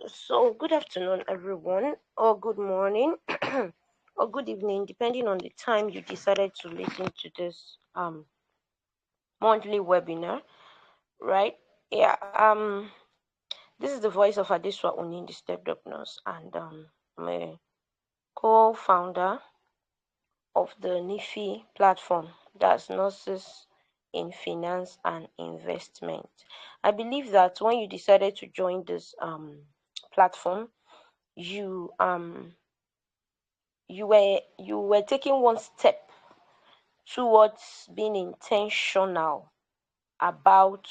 So, good afternoon, everyone, or good morning, or good evening, depending on the time you decided to listen to this monthly webinar, right? Yeah. This is the voice of Adeswa Oni, the Stepped Up Nurse, and I'm a co-founder of the NIFI platform. That's Nurses in Finance and Investment. I believe that when you decided to join this platform, you you were taking one step towards being intentional about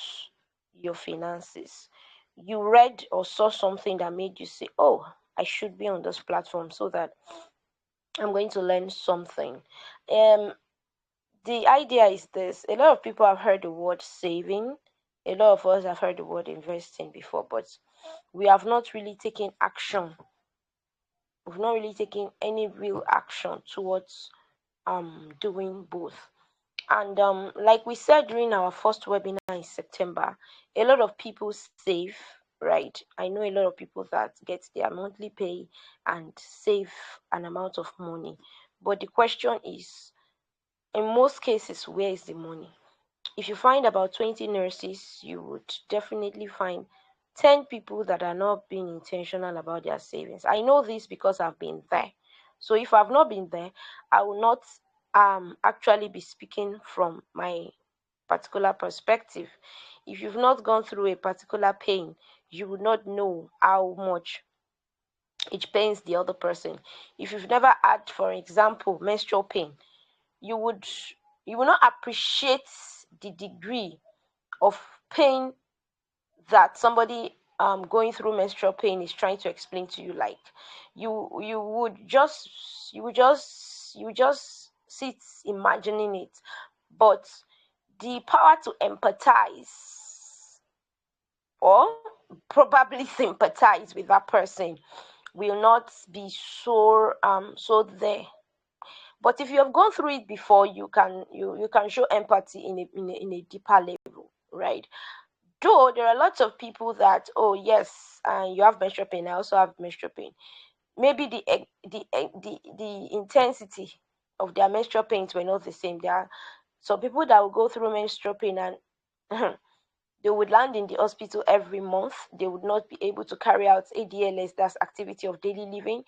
your finances. You read or saw something that made you say, oh, I should be on this platform so that I'm going to learn something. The idea is this: a lot of people have heard the word saving, a lot of us have heard the word investing before, but we have not really taken action. We've not really taken any real action towards doing both. And like we said during our first webinar in September, a lot of people save, right? I know a lot of people that get their monthly pay and save an amount of money. But the question is, in most cases, where is the money? If you find about 20 nurses, you would definitely find 10 people that are not being intentional about their savings. I know this because I've been there. So if I've not been there, I will not actually be speaking from my particular perspective. If you've not gone through a particular pain, you would not know how much it pains the other person. If you've never had, for example, menstrual pain, you would you will not appreciate the degree of pain that somebody going through menstrual pain is trying to explain to you. Like you would just sit imagining it, but the power to empathize or probably sympathize with that person will not be so there. But if you have gone through it before, you can show empathy in a deeper level, right? Though there are lots of people that, oh yes, you have menstrual pain, I also have menstrual pain. Maybe the intensity of their menstrual pains were not the same. There are some people that will go through menstrual pain and they would land in the hospital every month. They would not be able to carry out ADLS, that's activity of daily living.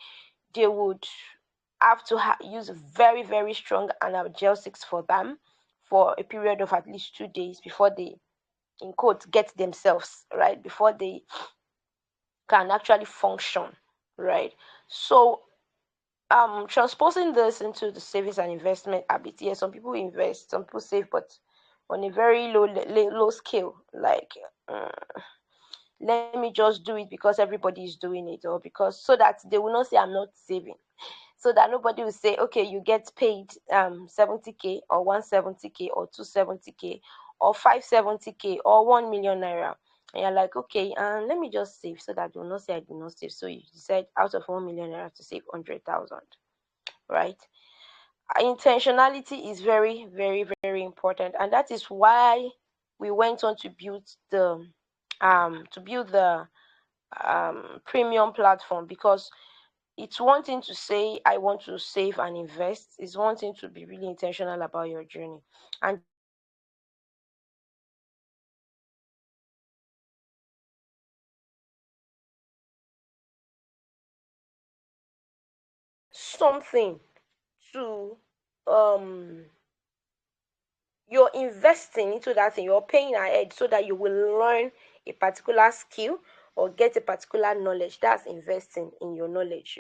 They would have to use very, very strong analgesics for them for a period of at least 2 days before they, in quote, get themselves right, before they can actually function, right? So transposing this into the savings and investment habit, yes, some people invest, some people save, but on a very low scale, like let me just do it because everybody is doing it, or because, so that they will not say I'm not saving, so that nobody will say, okay, you get paid 70k or 170k or 270k or 570k or 1 million naira, and you're like, okay, let me just save so that they will not say I did not save. So you decide out of 1 million naira to save 100,000, right? Intentionality is very, very, very important, and that is why we went on to build the premium platform, because it's one thing to say I want to save and invest. It's one thing to be really intentional about your journey. And something to um you're investing into that thing, you're paying ahead so that you will learn a particular skill or get a particular knowledge. That's investing in your knowledge.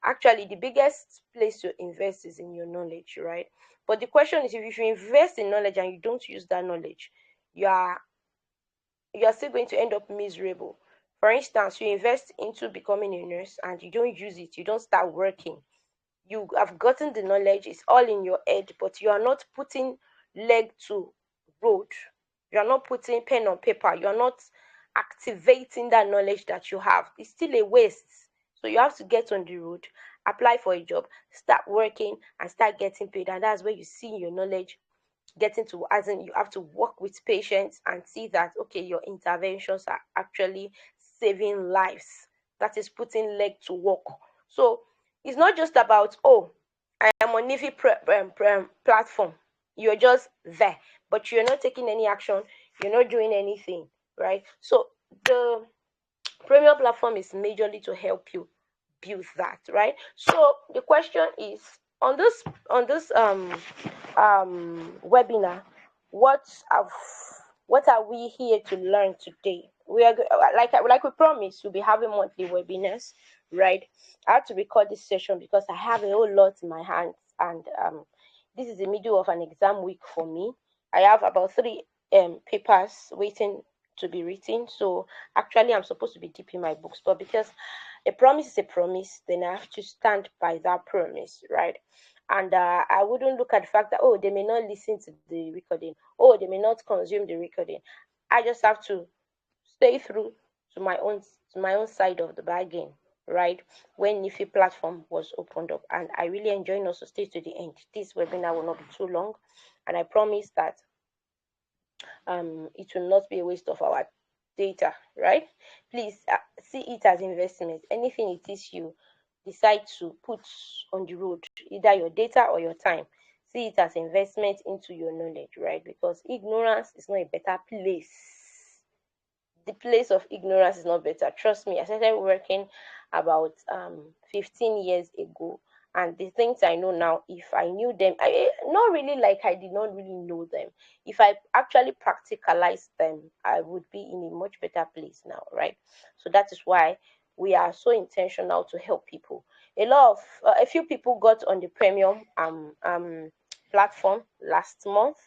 Actually, the biggest place to invest is in your knowledge, right? But the question is, if you invest in knowledge and you don't use that knowledge, you are you are still going to end up miserable. For instance, you invest into becoming a nurse and you don't use it, you don't start working. You have gotten the knowledge, it's all in your head, but you are not putting leg to road. You are not putting pen on paper. You are not activating that knowledge that you have. It's still a waste. So you have to get on the road, apply for a job, start working, and start getting paid. And that's where you see your knowledge getting to, as in you have to work with patients and see that, okay, your interventions are actually saving lives, that is putting leg to work. So it's not just about, oh, I am on NIFI platform. You're just there, but you're not taking any action. You're not doing anything, right? So the premium platform is majorly to help you build that, right? So the question is, on this webinar, what have what are we here to learn today? We are like we promised, we'll be having monthly webinars, right? I had to record this session because I have a whole lot in my hands, and this is the middle of an exam week for me. I have about three papers waiting to be written. So actually, I'm supposed to be deep in my books, but because a promise is a promise, then I have to stand by that promise, right? And I wouldn't look at the fact that, oh, they may not listen to the recording, oh, they may not consume the recording. I just have to stay through to my own side of the bargain, right? When NIFI platform was opened up, and I really enjoy also stay to the end. This webinar will not be too long, and I promise that it will not be a waste of our data, right? Please see it as investment. Anything it is you decide to put on the road, either your data or your time, see it as investment into your knowledge, right? Because ignorance is not a better place. The place of ignorance is not better. Trust me, I started working about 15 years ago, and the things I know now, if I knew them, not really like I did not really know them. If I actually practicalized them, I would be in a much better place now, right? So that is why we are so intentional to help people. A few people got on the premium platform last month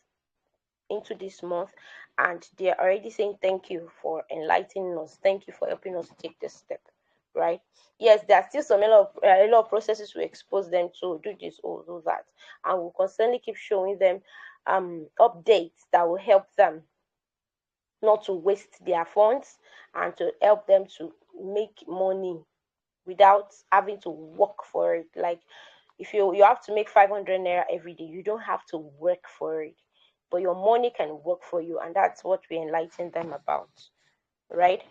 into this month, and they're already saying thank you for enlightening us, thank you for helping us take this step, right? Yes, there are still a lot of processes we expose them to, do this or do that, and we'll constantly keep showing them updates that will help them not to waste their funds and to help them to make money without having to work for it. Like, if you have to make 500 naira every day, you don't have to work for it, but your money can work for you, and that's what we enlighten them about, right?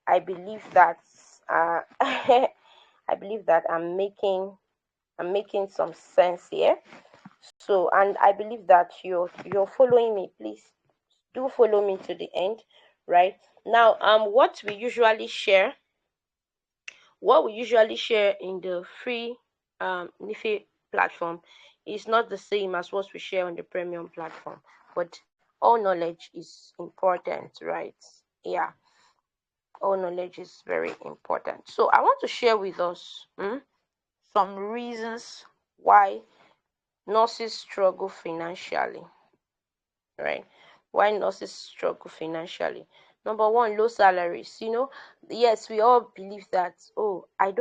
I believe that I believe that I'm making some sense here. So, and I believe that you're following me. Please do follow me to the end, right? Now, what we usually share in the free NIFI platform is not the same as what we share on the premium platform, but all knowledge is important, right? Yeah, all knowledge is very important. So I want to share with us some reasons why nurses struggle financially, right? Why nurses struggle financially. Number one, low salaries. Yes, we all believe that, oh, I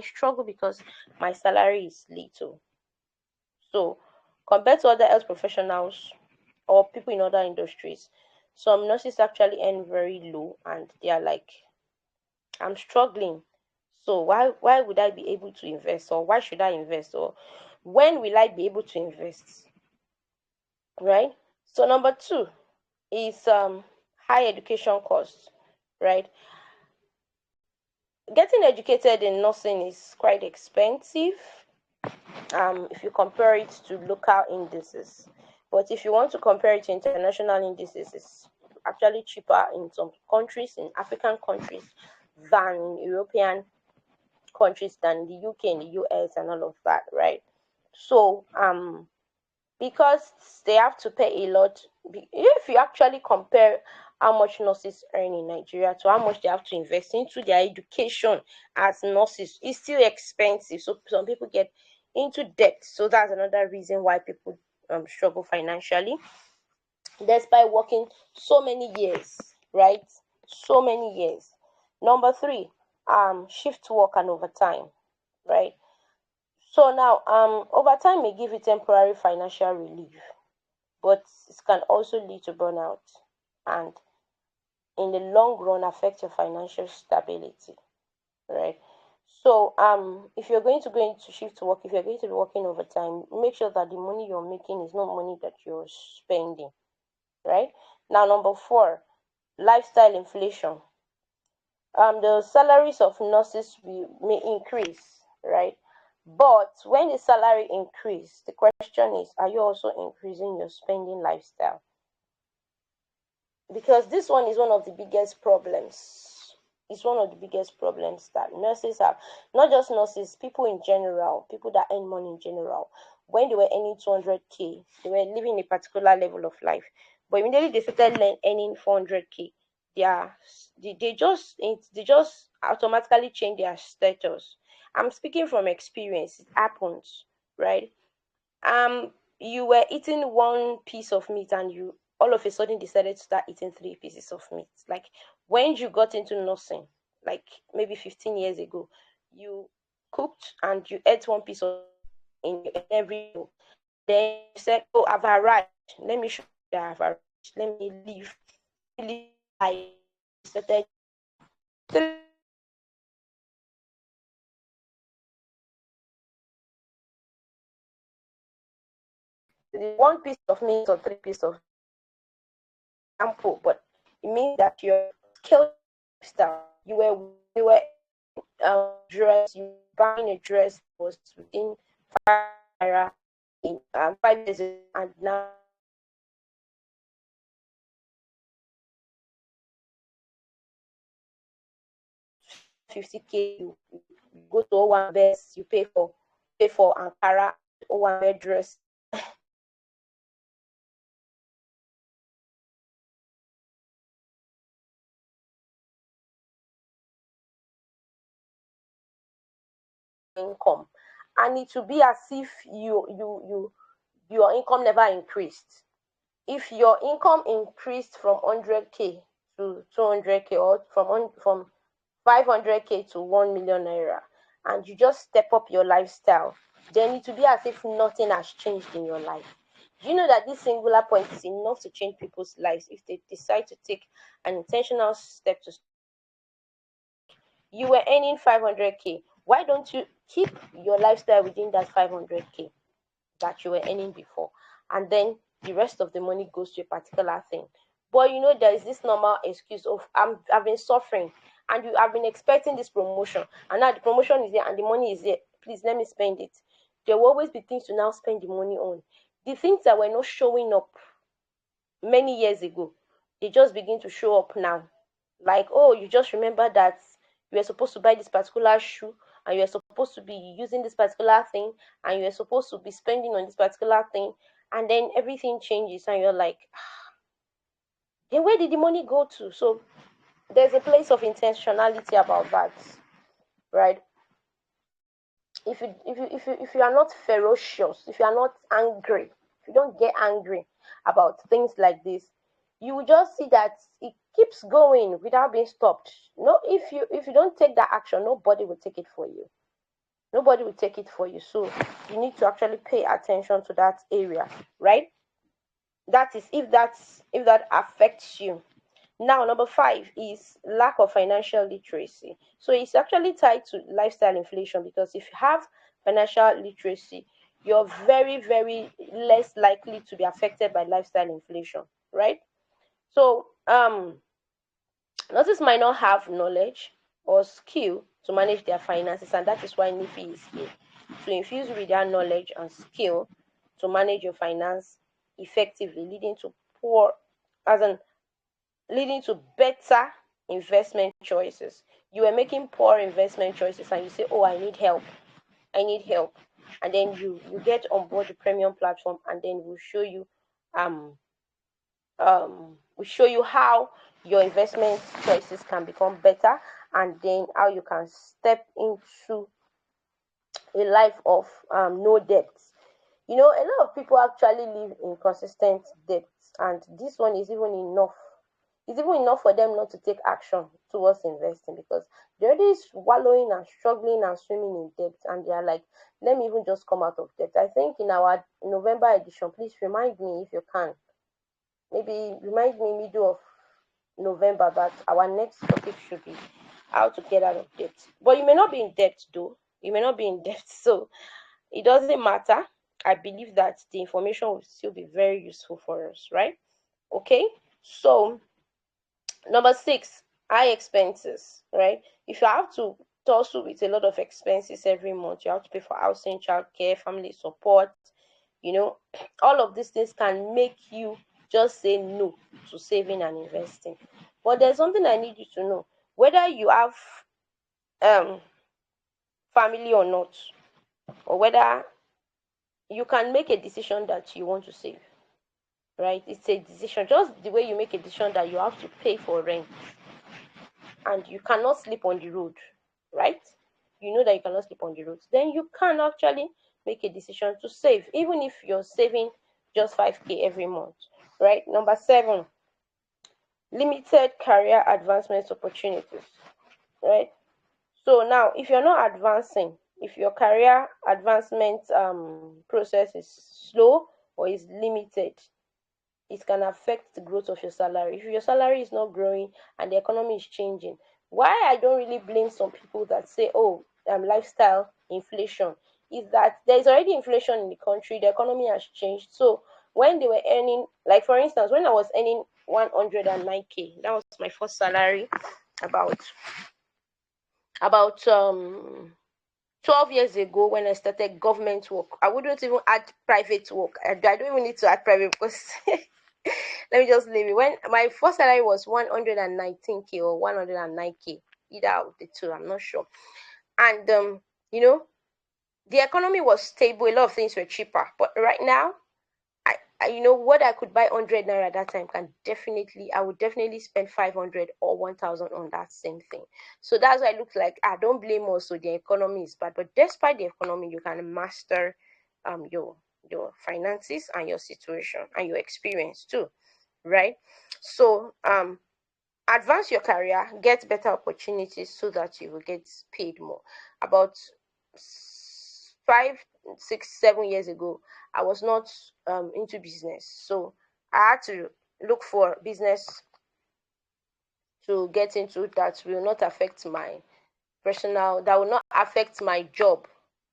struggle because my salary is little. So compared to other health professionals or people in other industries, some nurses actually earn very low, and they are like, I'm struggling. So why would I be able to invest, or why should I invest, or when will I be able to invest? Right? So number two is high education costs, right? Getting educated in nursing is quite expensive if you compare it to local indices. But if you want to compare it to international indices, it's actually cheaper in some countries, in African countries, than in European countries, than the UK and the US and all of that, right? So because they have to pay a lot. If you actually compare how much nurses earn in Nigeria to how much they have to invest into their education as nurses, it's still expensive. So some people get into debt. So that's another reason why people struggle financially, despite working so many years, right? So many years. Number three, shift work and overtime, right? So now, overtime may give you temporary financial relief, but it can also lead to burnout and in the long run affect your financial stability, right? So if you're going to go into shift work, if you're going to be working overtime, make sure that the money you're making is not money that you're spending, right? Now, number four, lifestyle inflation. the salaries of nurses may increase, right? But when the salary increase, the question is, are you also increasing your spending lifestyle? Because this one is one of the biggest problems. It's one of the biggest problems that nurses have. Not just nurses, people in general, people that earn money in general. When they were earning 200K, they were living a particular level of life. But immediately they started earning 400K, they just automatically change their status. I'm speaking from experience. It happens, right? um you were eating one piece of meat and you all of a sudden decided to start eating three pieces of meat. Like when you got into nursing, like maybe 15 years ago, you cooked and you ate one piece of in every meal. Then you said, oh, I've arrived, let me show you that I've arrived, let me live life. Started three one piece of meat or three pieces of ample, but it means that your skill style, you were dress, you buying a dress was within 5 naira in 5 years ago, and now 50K. You go to one vest, you pay for Ankara, one bed dress. Income, and it will be as if your income never increased. If your income increased from 100K to 200K, or from 500K to 1 million naira, and you just step up your lifestyle, then it will be as if nothing has changed in your life. Do you know that this singular point is enough to change people's lives if they decide to take an intentional step to? You were earning 500K. Why don't you keep your lifestyle within that 500K that you were earning before? And then the rest of the money goes to a particular thing. But there is this normal excuse of I've been suffering, and you have been expecting this promotion, and now the promotion is there and the money is there. Please let me spend it. There will always be things to now spend the money on. The things that were not showing up many years ago, they just begin to show up now. Like, oh, you just remember that you were supposed to buy this particular shoe, and you were supposed to be using this particular thing, and you were supposed to be spending on this particular thing, and then everything changes and you're like, then where did the money go to? So there's a place of intentionality about that, right? If you are not ferocious, if you are not angry, if you don't get angry about things like this, you will just see that it keeps going without being stopped. No, if you don't take that action, nobody will take it for you. Nobody will take it for you. So you need to actually pay attention to that area, right? That is if that affects you. Now, number 5 is lack of financial literacy. So it's actually tied to lifestyle inflation, because if you have financial literacy, you're very, very less likely to be affected by lifestyle inflation, right? So, nurses might not have knowledge or skill to manage their finances, and that is why NIFI is here to infuse you with their knowledge and skill to manage your finance effectively, as an leading to better investment choices. You were making poor investment choices and you say, oh, I need help. And then you get on board the premium platform, and then um we'll show you how your investment choices can become better, and then how you can step into a life of no debts. A lot of people actually live in consistent debts, and this one is even enough. It's even enough for them not to take action towards investing, because they're already wallowing and struggling and swimming in debt, and they are like, let me even just come out of debt. I think in our November edition, please remind me if you can. Maybe remind me middle of November that our next topic should be how to get out of debt. But you may not be in debt though. You may not be in debt. So it doesn't matter. I believe that the information will still be very useful for us, right? Okay. So number 6, high expenses, right? If you have to tussle with a lot of expenses every month, you have to pay for housing, childcare, family support, you know, all of these things can make you just say no to saving and investing. But there's something I need you to know. Whether you have um family or not, or whether you can make a decision that you want to save, right? It's a decision, just the way you make a decision that you have to pay for rent and you cannot sleep on the road, right? You know that you cannot sleep on the road. Then you can actually make a decision to save, even if you're saving just 5K every month, right? Number 7, limited career advancement opportunities, right? So now, if you're not advancing, if your career advancement process is slow or is limited, it can affect the growth of your salary. If your salary is not growing and the economy is changing, why I don't really blame some people that say, oh, lifestyle inflation, is that there is already inflation in the country, the economy has changed. So when they were earning, like for instance, when I was earning 109K, that was my first salary about about 12 years ago when I started government work. I wouldn't even add private work. I don't even need to add private because let me just leave it. When my first salary was 119K or 109K, either of the two, I'm not sure. And you know, the economy was stable, a lot of things were cheaper. But right now, you know what, I could buy 100 naira at that time can definitely, I would definitely spend 500 or 1000 on that same thing. So that's why it looks like I don't blame also the economy is bad, but despite the economy, you can master your finances and your situation and your experience too, right? So advance your career, get better opportunities so that you will get paid more. About 5, 6, 7 years ago, I was not into business, so I had to look for business to get into that will not affect my personal, that will not affect my job,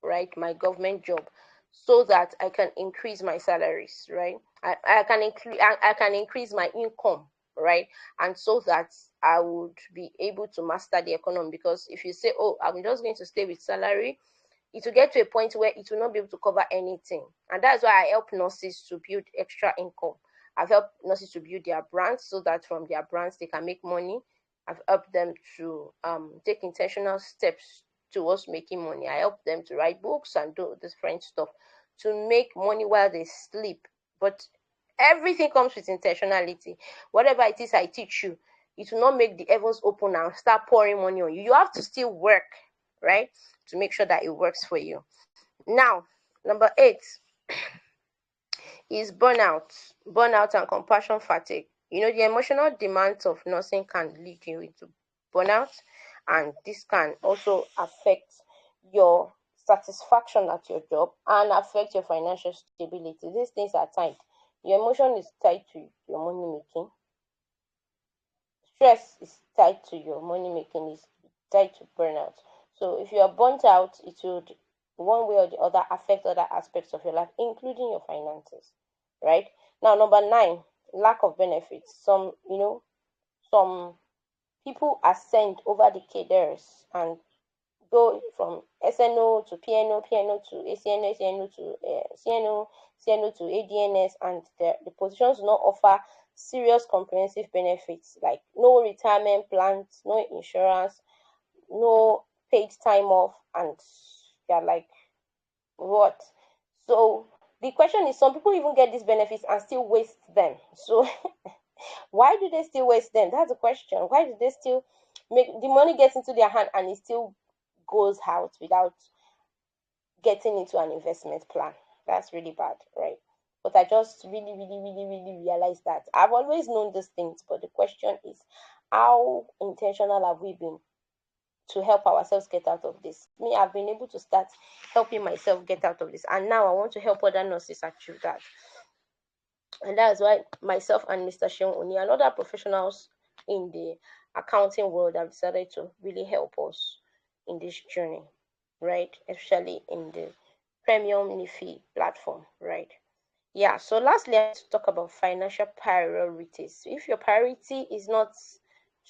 right? My government job, so that I can increase my salaries, right? I can increase my income, right? And so that I would be able to master the economy. Because if you say, oh, I'm just going to stay with salary, it will get to a point where it will not be able to cover anything. And that's why I help nurses to build extra income. I've helped nurses to build their brands so that from their brands they can make money. I've helped them to take intentional steps towards making money. I help them to write books and do different stuff to make money while they sleep. But everything comes with intentionality. Whatever it is I teach you, it will not make the heavens open and start pouring money on you. You have to still work, right? To make sure that it works for you. Now, number 8 is burnout. Burnout and compassion fatigue. You know, the emotional demands of nursing can lead you into burnout, and this can also affect your satisfaction at your job and affect your financial stability. These things are tied. Your emotion is tied to your money making. Stress is tied to your money making, is tied to burnout. So if you are burnt out, it would one way or the other affect other aspects of your life, including your finances. Right? Now, number 9, lack of benefits. Some people ascend over the cadres and go from SNO to PNO, PNO to ACNO, ACNO to CNO, CNO to ADNS, and the positions do not offer serious comprehensive benefits like no retirement plans, no insurance, no paid time off, and they're like, what? So the question is, some people even get these benefits and still waste them. So why do they still waste them? That's the question. Why do they still make the money gets into their hand and it still goes out without getting into an investment plan? That's really bad, right? But I just really, really, really, really realized that I've always known these things, but the question is, how intentional have we been to help ourselves get out of this? Me, I've been able to start helping myself get out of this, and now I want to help other nurses achieve that. And that's why myself and Mr. Sheon Oni and other professionals in the accounting world have decided to really help us in this journey, right? Especially in the premium NIFI platform, right? Yeah, so lastly, I want to talk about financial priorities. If your priority is not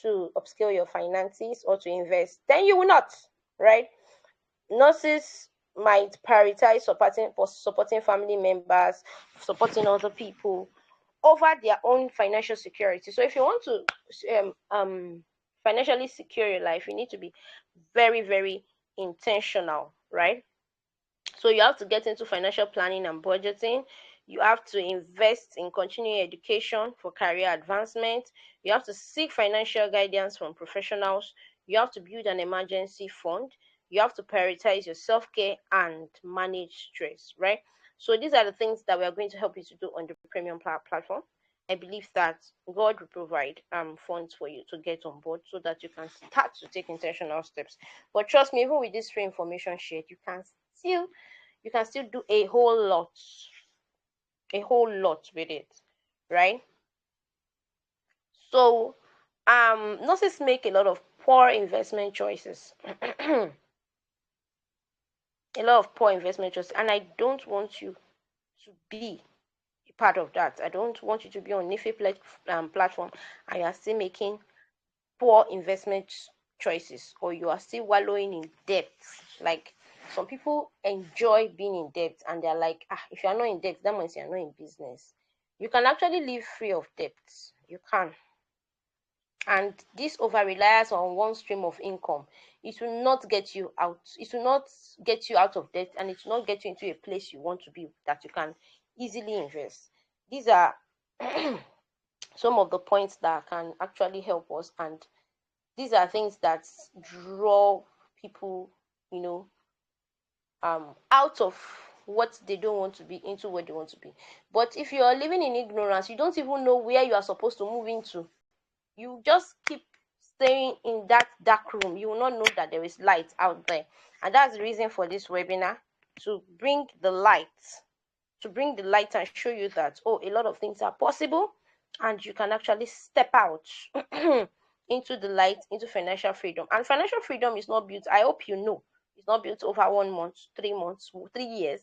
to upscale your finances or to invest, then you will not, right? Nurses might prioritize supporting family members, supporting other people over their own financial security. So if you want to financially secure your life, you need to be very, very intentional, right? So you have to get into financial planning and budgeting. You have to invest in continuing education for career advancement. You have to seek financial guidance from professionals. You have to build an emergency fund. You have to prioritize your self-care and manage stress, right? So these are the things that we are going to help you to do on the premium platform. I believe that God will provide funds for you to get on board so that you can start to take intentional steps. But trust me, even with this free information shared, you can still do a whole lot with it, right? So nurses make a lot of poor investment choices. A lot of poor investment choices, and I don't want you to be a part of that. I don't want you to be on NIFI platform and you are still making poor investment choices, or you are still wallowing in debt. Like, some people enjoy being in debt and they're like, if you're not in debt, that means you're not in business. You can actually live free of debt. You can. And this over reliance on one stream of income, it will not get you out. It will not get you out of debt, and it will not get you into a place you want to be that you can easily invest. These are some of the points that can actually help us, and these are things that draw people, out of what they don't want to be into what they want to be. But if you are living in ignorance, you don't even know where you are supposed to move into. You just keep staying in that dark room. You will not know that there is light out there. And that's the reason for this webinar, to bring the light, and show you that, a lot of things are possible, and you can actually step out into the light, into financial freedom. And financial freedom is not built, I hope you know, it's not built over 1 month, 3 months, 3 years.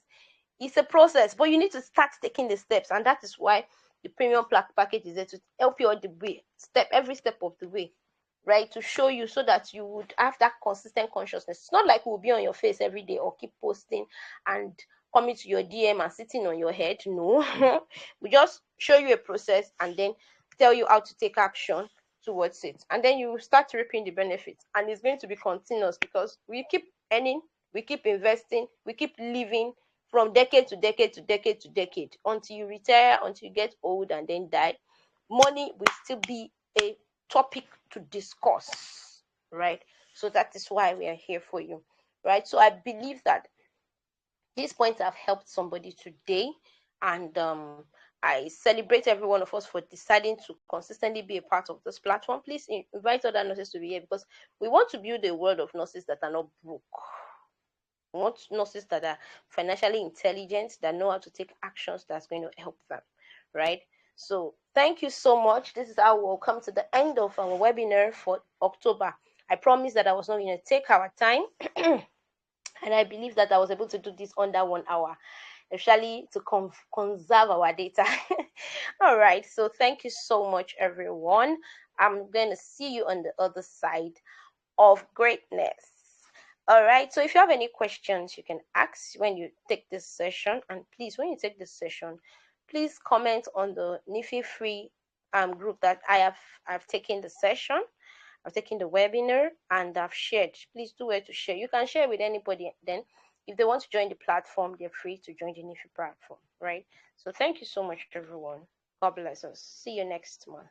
It's a process, but you need to start taking the steps, and that is why the premium package is there to help you all the way, every step of the way, right? To show you, so that you would have that consistent consciousness. It's not like we'll be on your face every day or keep posting and coming to your DM and sitting on your head. No, we just show you a process and then tell you how to take action towards it, and then you start reaping the benefits. And it's going to be continuous, because we keep earning, we keep investing, we keep living from decade to decade to decade to decade, until you retire, until you get old and then die. Money will still be a topic to discuss, right? So that is why we are here for you, right? So I believe that these points have helped somebody today, and I celebrate every one of us for deciding to consistently be a part of this platform. Please invite other nurses to be here, because we want to build a world of nurses that are not broke. We want nurses that are financially intelligent, that know how to take actions that's going to help them, right? So thank you so much. This is how we'll come to the end of our webinar for October. I promised that I was not going to take our time. And I believe that I was able to do this under 1 hour, especially to conserve our data. All right, so thank you so much, everyone. I'm going to see you on the other side of greatness. All right, so if you have any questions, you can ask when you take this session. And please, when you take this session, please comment on the NIFI free group that I've taken the session. I've taken the webinar and I've shared. Please do where to share. You can share with anybody. Then if they want to join the platform, they're free to join the NIFI platform, right? So thank you so much, everyone. God bless us. See you next month.